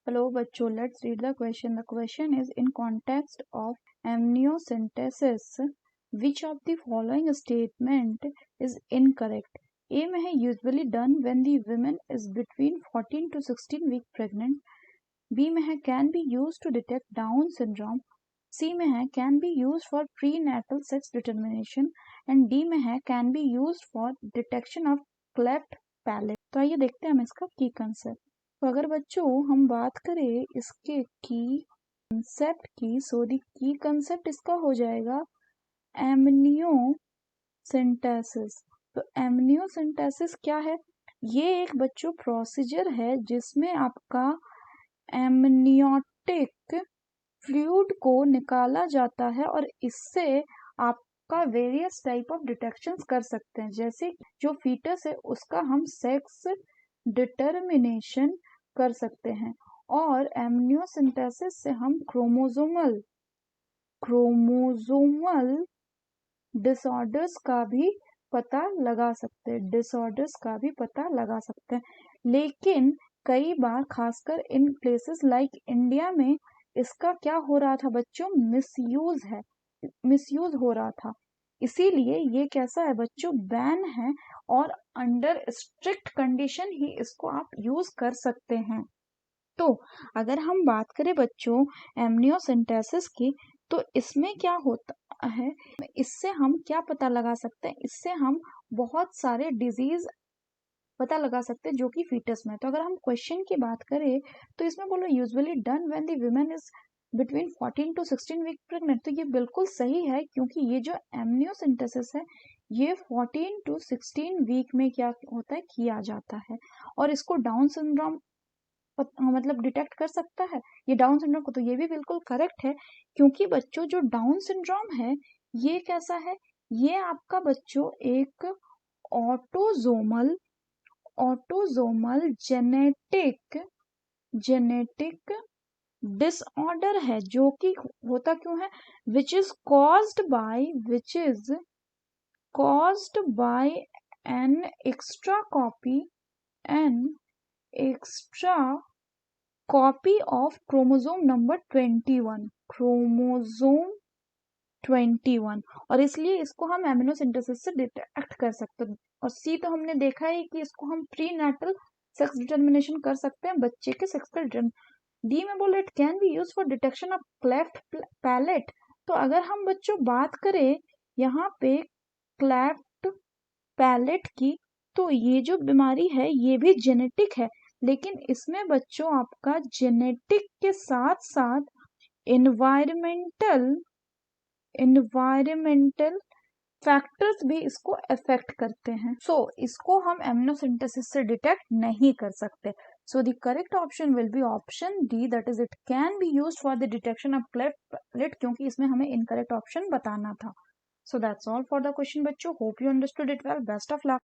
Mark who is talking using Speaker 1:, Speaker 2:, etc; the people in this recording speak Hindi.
Speaker 1: Hello बच्चों, let's read the question. The question is, in context of amniocentesis, which of the following statement is incorrect? A में है usually done when the woman is between 14 to 16 week pregnant. B में है can be used to detect Down syndrome. C में है can be used for prenatal sex determination. And D में है can be used for detection of cleft palate. तो आइए देखते हैं हम इसका की कंसेप्ट. तो अगर बच्चों हम बात करें इसके की कंसेप्ट की, सो दी की कंसेप्ट इसका हो जाएगा एमनियोसेंटेसिस. तो एमनियोसेंटेसिस क्या है? ये एक बच्चों प्रोसीजर है जिसमें आपका एमनियोटिक फ्लूइड को निकाला जाता है और इससे आपका वेरियस टाइप ऑफ डिटेक्शंस कर सकते हैं. जैसे जो फीटस है उसका हम सेक्स डिटर्मिनेशन कर सकते हैं और एमनियोसेंटेसिस से हम क्रोमोसोमल डिसऑर्डर्स का भी पता लगा सकते हैं. लेकिन कई बार खासकर इन प्लेसेस लाइक इंडिया में इसका क्या हो रहा था बच्चों? मिसयूज हो रहा था. इसीलिए ये कैसा है बच्चों? बैन है और अंडर स्ट्रिक्ट कंडीशन ही इसको आप यूज कर सकते हैं. तो अगर हम बात करें बच्चों एमनियोसेंटेसिस की, तो इसमें क्या होता है, इससे हम क्या पता लगा सकते हैं? इससे हम बहुत सारे डिजीज पता लगा सकते हैं जो कि फीटस में. तो अगर हम क्वेश्चन की बात करें तो इसमें बोलो usually done when the woman is between 14 to 16 week pregnant. तो ये बिल्कुल सही है क्योंकि ये जो एमनियोसेंटेसिस है ये 14 to 16 वीक में क्या होता है, किया जाता है. और इसको डाउन सिंड्रोम मतलब डिटेक्ट कर सकता है ये डाउन सिंड्रोम को. तो ये भी बिल्कुल करेक्ट है क्योंकि बच्चों जो डाउन सिंड्रोम है ये कैसा है? ये आपका बच्चों एक ऑटोजोमल जेनेटिक डिसऑर्डर है जो कि होता क्यों है? Which is caused by an extra copy of chromosome number 21. और इसलिए इसको हम एमिनोसिंथेसिस से डिटेक्ट कर सकते हैं. और सी तो हमने देखा है कि इसको हम प्री नेटल सेक्स डिटर्मिनेशन कर सकते हैं, बच्चे के सेक्स का डिटर्मिनेशन. डी में बोले it can B use for detection of cleft palette. तो अगर हम बच्चों बात करें यहाँ पे क्लेफ्ट पैलेट की, तो ये जो बीमारी है ये भी जेनेटिक है. लेकिन इसमें बच्चों आपका जेनेटिक के साथ साथ इन्वायरमेंटल फैक्टर्स भी इसको अफेक्ट करते हैं. सो इसको हम एमनियोसेंटेसिस से डिटेक्ट नहीं कर सकते. So the correct option will be option D, that is it can be used for the detection of cleft palate, क्योंकि इसमें हमें इनकरेक्ट ऑप्शन बताना था. So that's all for the question बच्चों. Hope you understood it well. Best of luck.